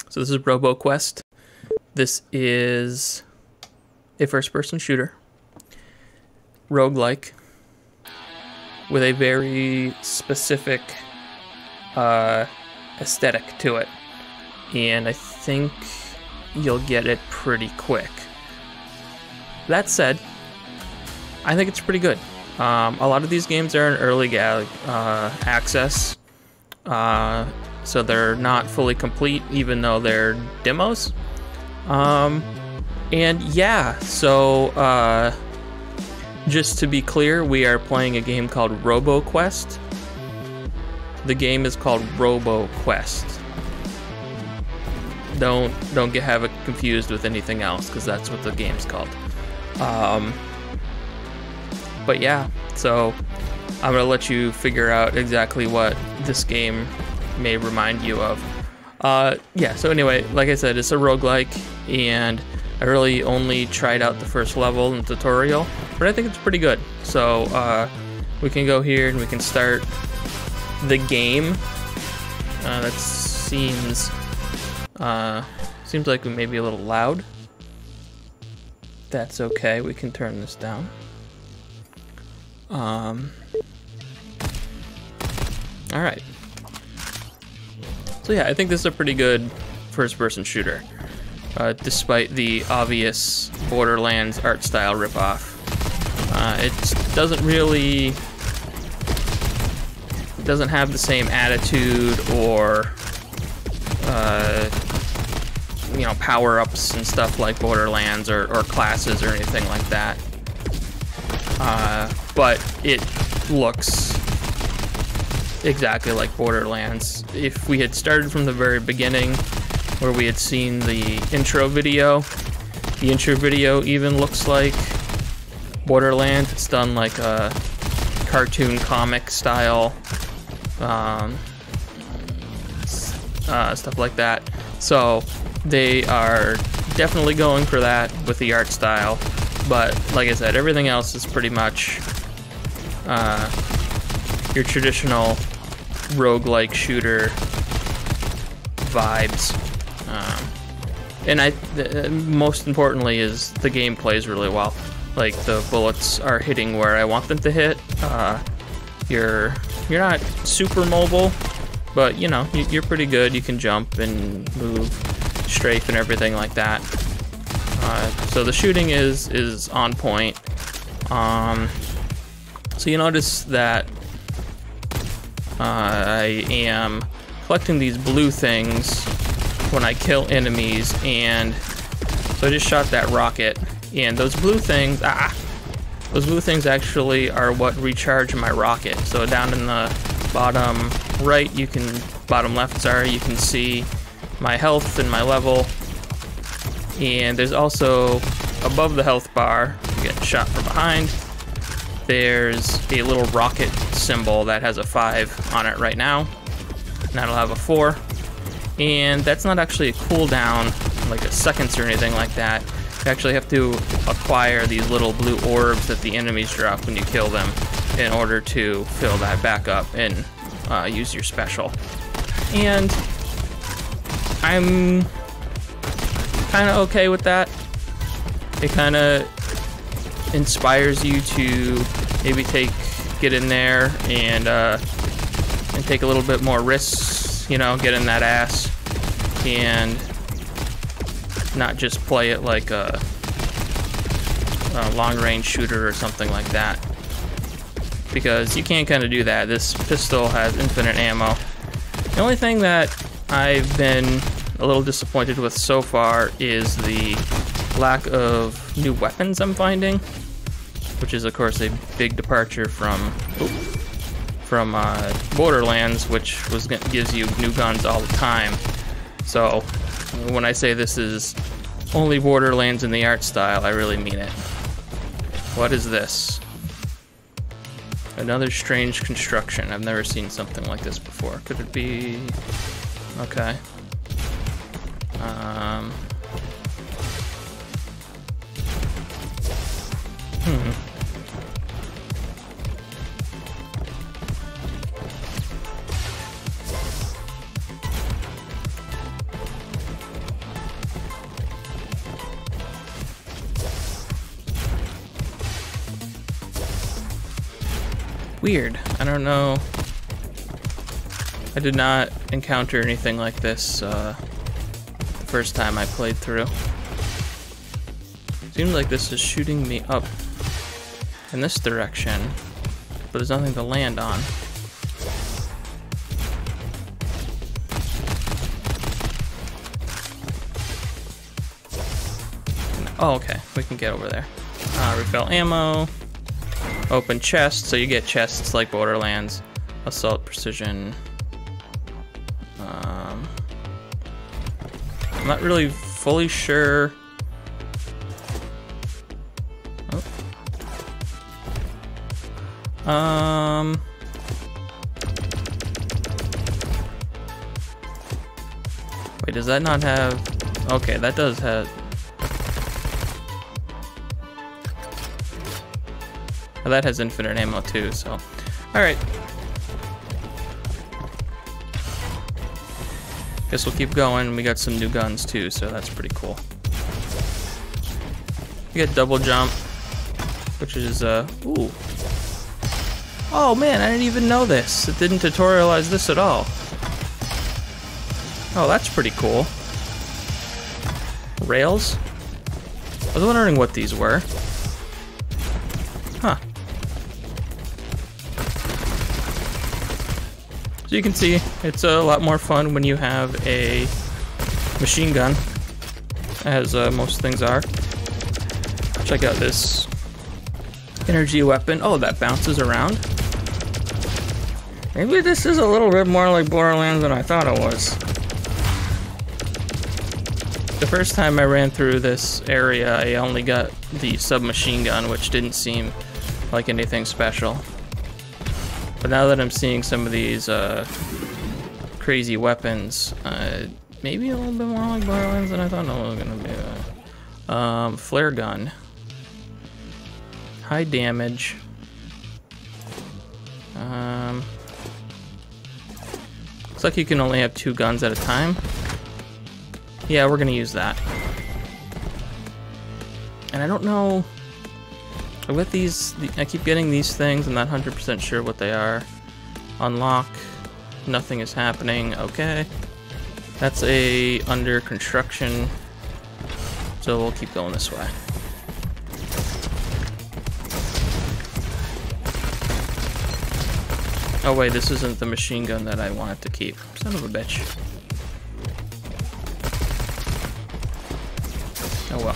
So this is Roboquest. This is a first-person shooter, roguelike, with a very specific aesthetic to it. And I think you'll get it pretty quick. That said, I think it's pretty good. A lot of these games are in early access, so they're not fully complete, even though they're demos. And yeah, so just to be clear, we are playing a game called Roboquest. The game is called Roboquest. Don't have it confused with anything else, because that's what the game's called. But yeah, so I'm gonna let you figure out exactly what this game may remind you of. Yeah, so anyway, like I said, it's a roguelike, and I really only tried out the first level and tutorial, but I think it's pretty good. So we can go here and we can start the game. That seems like we may be a little loud. That's okay, we can turn this down. Alright. So yeah, I think this is a pretty good first-person shooter, despite the obvious Borderlands art style ripoff. It doesn't have the same attitude or you know, power-ups and stuff like Borderlands or classes or anything like that. But it looks exactly like Borderlands. If we had started from the very beginning, where we had seen the intro video even looks like Borderlands. It's done like a cartoon comic style, stuff like that. So they are definitely going for that with the art style. But like I said, everything else is pretty much your traditional roguelike shooter vibes. And most importantly is the game plays really well. Like, the bullets are hitting where I want them to hit. You're not super mobile, but you know, you're pretty good. You can jump and move, strafe and everything like that. So the shooting is on point. So you notice that I am collecting these blue things when I kill enemies, and so I just shot that rocket, and those blue things actually are what recharge my rocket. So down in the bottom right, bottom left, sorry, you can see my health and my level. And there's also, above the health bar, you get shot from behind, there's a little rocket symbol that has a 5 on it right now. And that'll have a 4. And that's not actually a cooldown, like a seconds or anything like that. You actually have to acquire these little blue orbs that the enemies drop when you kill them in order to fill that back up and use your special. And I'm kind of okay with that. It kind of inspires you to maybe get in there and take a little bit more risks, you know, get in that ass and not just play it like a long-range shooter or something like that, because you can't kind of do that. This pistol has infinite ammo. The only thing that I've been a little disappointed with so far is the lack of new weapons I'm finding, which is of course a big departure from Borderlands, which gives you new guns all the time. So when I say this is only Borderlands in the art style, I really mean it. What is this? Another strange construction. I've never seen something like this before. Could it be... Okay. Weird. I don't know. I did not encounter anything like this the first time I played through. Seems like this is shooting me up in this direction, but there's nothing to land on. Oh, okay. We can get over there. Refill ammo. Open chest. So you get chests like Borderlands. Assault precision. I'm not really fully sure. Oh. Wait, does that not have... Okay, that does have... Oh, that has infinite ammo too, so... Alright. Guess we'll keep going. We got some new guns too, so that's pretty cool. We got double jump, which is, ooh. Oh man, I didn't even know this. It didn't tutorialize this at all. Oh, that's pretty cool. Rails? I was wondering what these were. Huh. So you can see, it's a lot more fun when you have a machine gun, as most things are. Check out this energy weapon. Oh, that bounces around. Maybe this is a little bit more like Borderlands than I thought it was. The first time I ran through this area, I only got the submachine gun, which didn't seem like anything special. But now that I'm seeing some of these crazy weapons, maybe a little bit more like Borderlands than I thought it was gonna be. Flare gun. High damage. Looks like you can only have 2 guns at a time. Yeah, we're gonna use that. And I don't know... With these, I keep getting these things, I'm not 100% sure what they are. Unlock. Nothing is happening. Okay. That's a under construction. So we'll keep going this way. Oh wait, this isn't the machine gun that I wanted to keep. Son of a bitch. Oh well.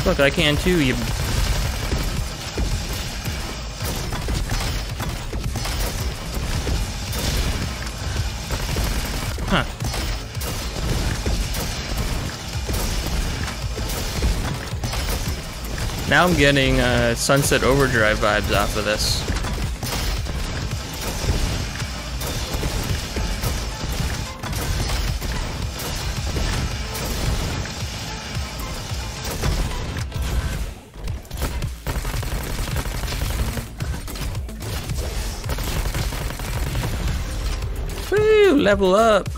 Look, I can too, you... Huh. Now I'm getting Sunset Overdrive vibes off of this. Woo! Level up!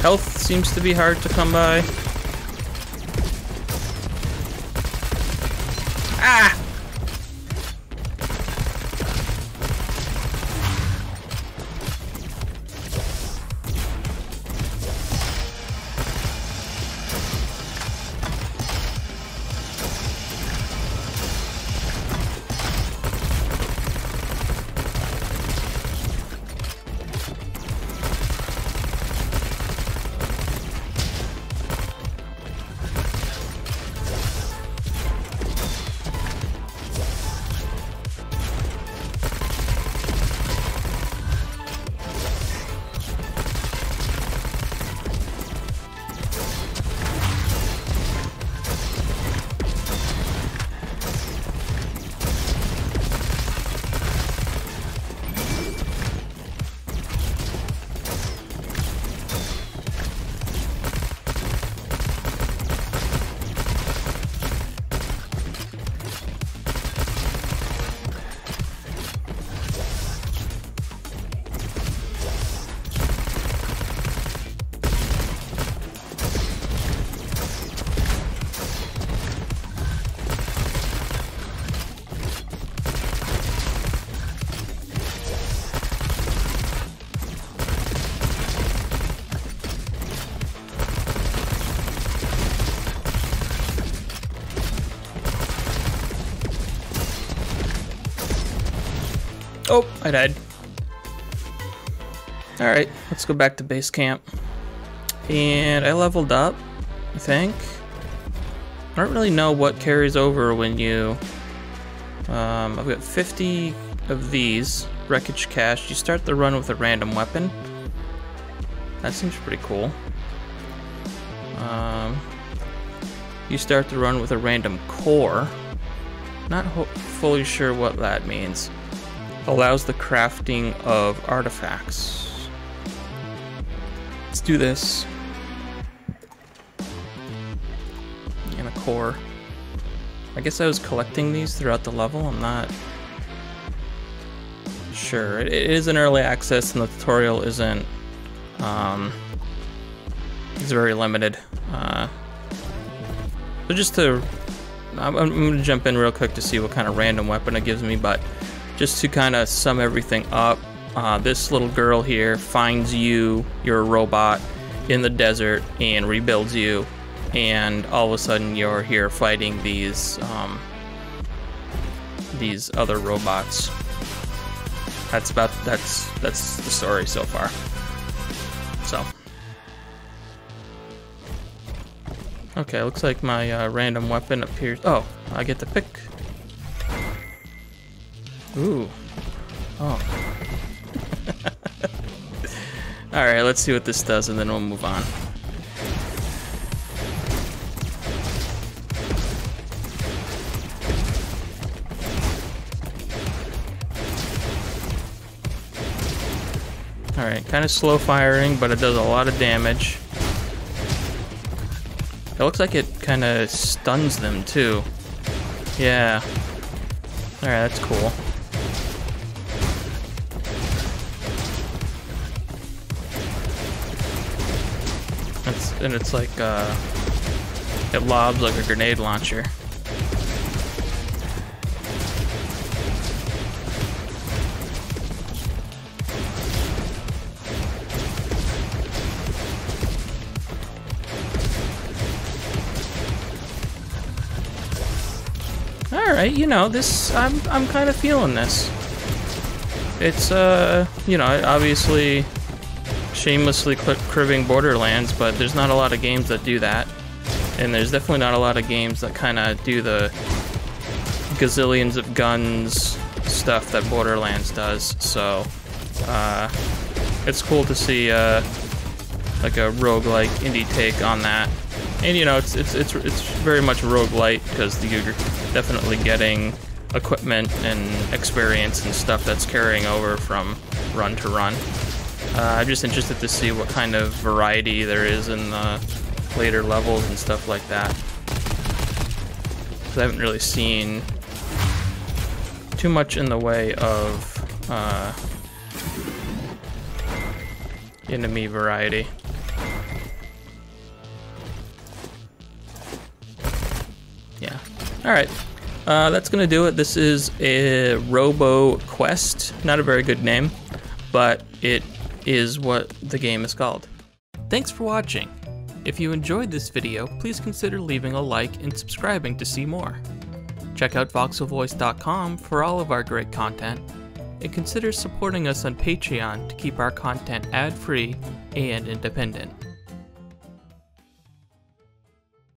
Health seems to be hard to come by. Ah! Oh, I died. Alright, let's go back to base camp. And I leveled up, I think. I don't really know what carries over when you... I've got 50 of these. Wreckage cache. You start the run with a random weapon. That seems pretty cool. You start the run with a random core. Not fully sure what that means. Allows the crafting of artifacts. Let's do this. And a core. I guess I was collecting these throughout the level. I'm not sure. It is an early access, and the tutorial isn't. It's very limited. So just to, I'm gonna jump in real quick to see what kind of random weapon it gives me, but just to kind of sum everything up, this little girl here finds you, you're a robot, in the desert and rebuilds you, and all of a sudden you're here fighting these other robots. That's the story so far. So. Okay, looks like my random weapon appears. Oh, I get to pick. Ooh. Oh. Alright, let's see what this does and then we'll move on. Alright, kind of slow firing, but it does a lot of damage. It looks like it kind of stuns them too. Yeah. Alright, that's cool. It's like, it lobs like a grenade launcher. Alright, you know, this, I'm kind of feeling this. It's, you know, obviously shamelessly cribbing Borderlands, but there's not a lot of games that do that. And there's definitely not a lot of games that kind of do the gazillions of guns stuff that Borderlands does. So, it's cool to see, like a roguelike indie take on that. And you know, it's very much roguelite because you're definitely getting equipment and experience and stuff that's carrying over from run to run. I'm just interested to see what kind of variety there is in the later levels and stuff like that. Because I haven't really seen too much in the way of enemy variety. Yeah. Alright. That's gonna do it. This is a Roboquest. Not a very good name, but it is what the game is called. Thanks for watching. If you enjoyed this video, please consider leaving a like and subscribing to see more. Check out voxelvoice.com for all of our great content, and consider supporting us on Patreon to keep our content ad-free and independent.